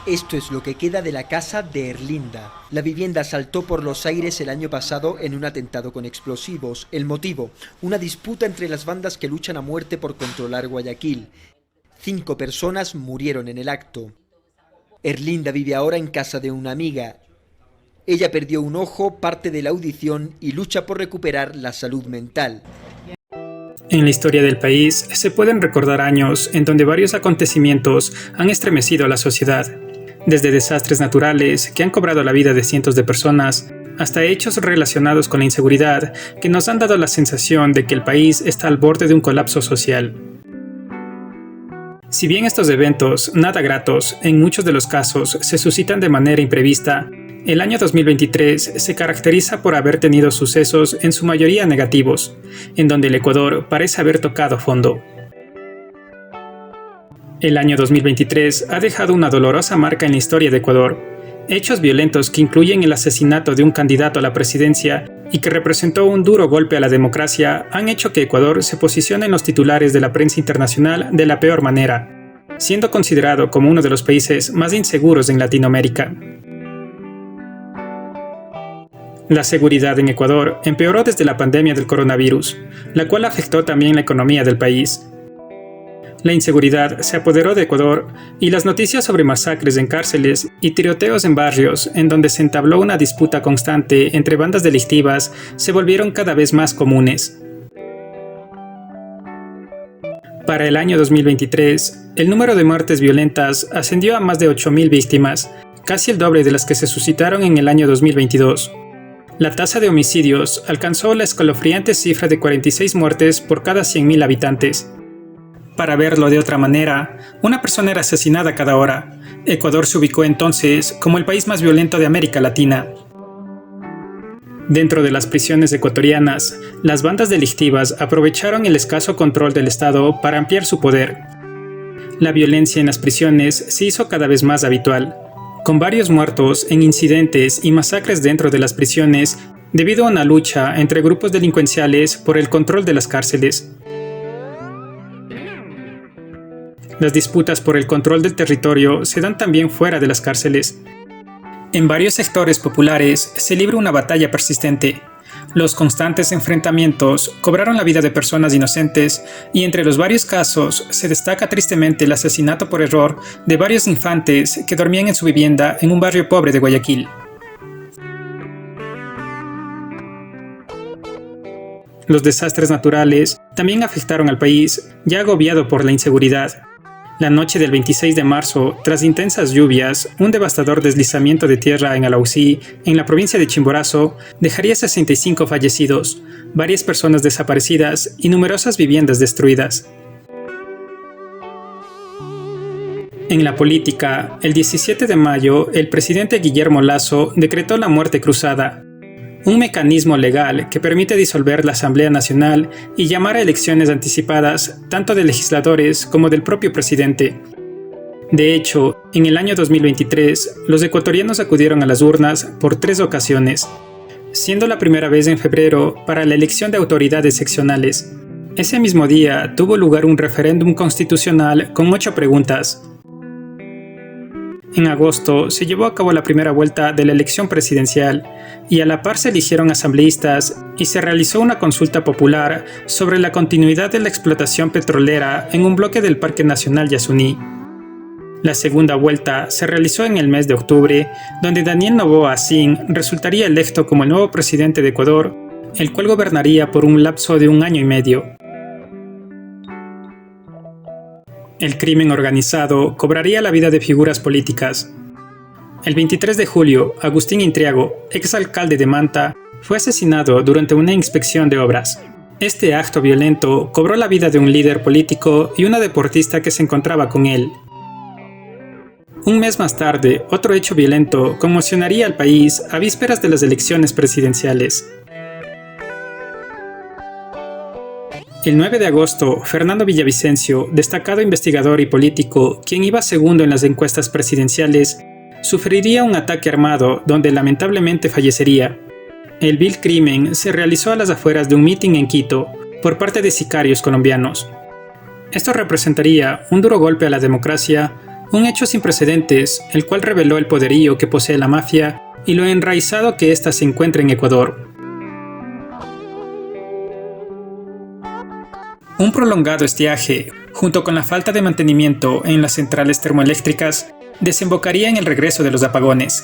Esto es lo que queda de la casa de Erlinda. La vivienda saltó por los aires el año pasado en un atentado con explosivos. El motivo, una disputa entre las bandas que luchan a muerte por controlar Guayaquil. 5 personas murieron en el acto. Erlinda vive ahora en casa de una amiga. Ella perdió un ojo, parte de la audición y lucha por recuperar la salud mental. En la historia del país se pueden recordar años en donde varios acontecimientos han estremecido a la sociedad, desde desastres naturales que han cobrado la vida de cientos de personas, hasta hechos relacionados con la inseguridad que nos han dado la sensación de que el país está al borde de un colapso social. Si bien estos eventos, nada gratos, en muchos de los casos se suscitan de manera imprevista, el año 2023 se caracteriza por haber tenido sucesos en su mayoría negativos, en donde el Ecuador parece haber tocado fondo. El año 2023 ha dejado una dolorosa marca en la historia de Ecuador. Hechos violentos que incluyen el asesinato de un candidato a la presidencia y que representó un duro golpe a la democracia han hecho que Ecuador se posicione en los titulares de la prensa internacional de la peor manera, siendo considerado como uno de los países más inseguros en Latinoamérica. La seguridad en Ecuador empeoró desde la pandemia del coronavirus, la cual afectó también la economía del país. La inseguridad se apoderó de Ecuador y las noticias sobre masacres en cárceles y tiroteos en barrios en donde se entabló una disputa constante entre bandas delictivas se volvieron cada vez más comunes. Para el año 2023, el número de muertes violentas ascendió a más de 8.000 víctimas, casi el doble de las que se suscitaron en el año 2022. La tasa de homicidios alcanzó la escalofriante cifra de 46 muertes por cada 100.000 habitantes. Para verlo de otra manera, una persona era asesinada cada hora. Ecuador se ubicó entonces como el país más violento de América Latina. Dentro de las prisiones ecuatorianas, las bandas delictivas aprovecharon el escaso control del Estado para ampliar su poder. La violencia en las prisiones se hizo cada vez más habitual, con varios muertos en incidentes y masacres dentro de las prisiones debido a una lucha entre grupos delincuenciales por el control de las cárceles. Las disputas por el control del territorio se dan también fuera de las cárceles. En varios sectores populares se libra una batalla persistente. Los constantes enfrentamientos cobraron la vida de personas inocentes y entre los varios casos se destaca tristemente el asesinato por error de varios infantes que dormían en su vivienda en un barrio pobre de Guayaquil. Los desastres naturales también afectaron al país, ya agobiado por la inseguridad. La noche del 26 de marzo, tras intensas lluvias, un devastador deslizamiento de tierra en Alausí, en la provincia de Chimborazo, dejaría 65 fallecidos, varias personas desaparecidas y numerosas viviendas destruidas. En la política, el 17 de mayo, el presidente Guillermo Lasso decretó la muerte cruzada, un mecanismo legal que permite disolver la Asamblea Nacional y llamar a elecciones anticipadas tanto de legisladores como del propio presidente. De hecho, en el año 2023, los ecuatorianos acudieron a las urnas por 3 ocasiones, siendo la primera vez en febrero para la elección de autoridades seccionales. Ese mismo día tuvo lugar un referéndum constitucional con 8 preguntas. En agosto se llevó a cabo la primera vuelta de la elección presidencial y a la par se eligieron asambleístas y se realizó una consulta popular sobre la continuidad de la explotación petrolera en un bloque del Parque Nacional Yasuní. La segunda vuelta se realizó en el mes de octubre, donde Daniel Noboa Sin resultaría electo como el nuevo presidente de Ecuador, el cual gobernaría por un lapso de 1 año y medio. El crimen organizado cobraría la vida de figuras políticas. El 23 de julio, Agustín Intriago, exalcalde de Manta, fue asesinado durante una inspección de obras. Este acto violento cobró la vida de un líder político y una deportista que se encontraba con él. Un mes más tarde, otro hecho violento conmocionaría al país a vísperas de las elecciones presidenciales. El 9 de agosto, Fernando Villavicencio, destacado investigador y político, quien iba segundo en las encuestas presidenciales, sufriría un ataque armado donde lamentablemente fallecería. El vil crimen se realizó a las afueras de un mitin en Quito por parte de sicarios colombianos. Esto representaría un duro golpe a la democracia Un hecho sin precedentes, el cual reveló el poderío que posee la mafia y lo enraizado que ésta se encuentra en Ecuador. Un prolongado estiaje, junto con la falta de mantenimiento en las centrales termoeléctricas, desembocaría en el regreso de los apagones.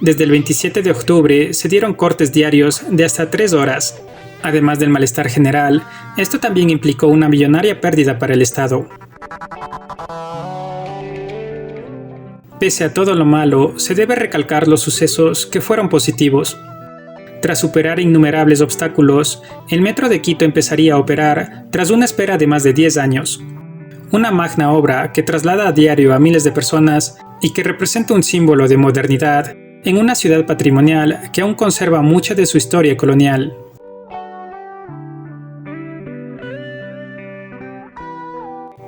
Desde el 27 de octubre se dieron cortes diarios de hasta 3 horas. Además del malestar general, esto también implicó una millonaria pérdida para el Estado. Pese a todo lo malo, se debe recalcar los sucesos que fueron positivos. Tras superar innumerables obstáculos, el Metro de Quito empezaría a operar tras una espera de más de 10 años. Una magna obra que traslada a diario a miles de personas y que representa un símbolo de modernidad en una ciudad patrimonial que aún conserva mucha de su historia colonial.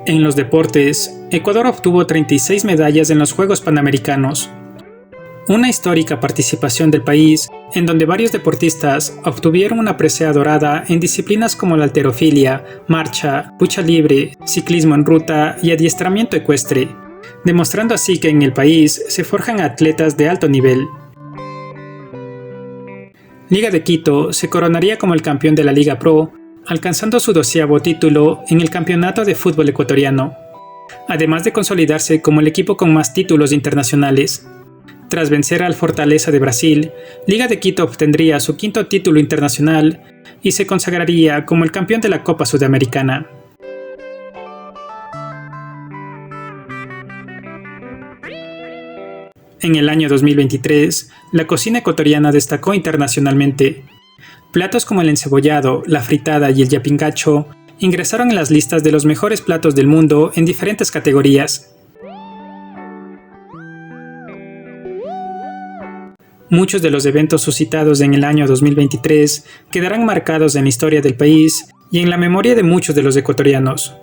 En los deportes, Ecuador obtuvo 36 medallas en los Juegos Panamericanos. Una histórica participación del país, en donde varios deportistas obtuvieron una presea dorada en disciplinas como la halterofilia, marcha, lucha libre, ciclismo en ruta y adiestramiento ecuestre, demostrando así que en el país se forjan atletas de alto nivel. Liga de Quito se coronaría como el campeón de la Liga Pro, alcanzando su 12º título en el Campeonato de Fútbol Ecuatoriano, además de consolidarse como el equipo con más títulos internacionales. Tras vencer al Fortaleza de Brasil, Liga de Quito obtendría su 5º título internacional y se consagraría como el campeón de la Copa Sudamericana. En el año 2023, la cocina ecuatoriana destacó internacionalmente. Platos como el encebollado, la fritada y el yapingacho ingresaron en las listas de los mejores platos del mundo en diferentes categorías. Muchos de los eventos suscitados en el año 2023 quedarán marcados en la historia del país y en la memoria de muchos de los ecuatorianos.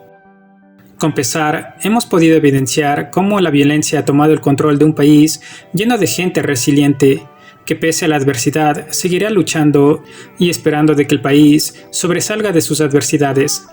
Con pesar, hemos podido evidenciar cómo la violencia ha tomado el control de un país lleno de gente resiliente, que pese a la adversidad seguirá luchando y esperando de que el país sobresalga de sus adversidades.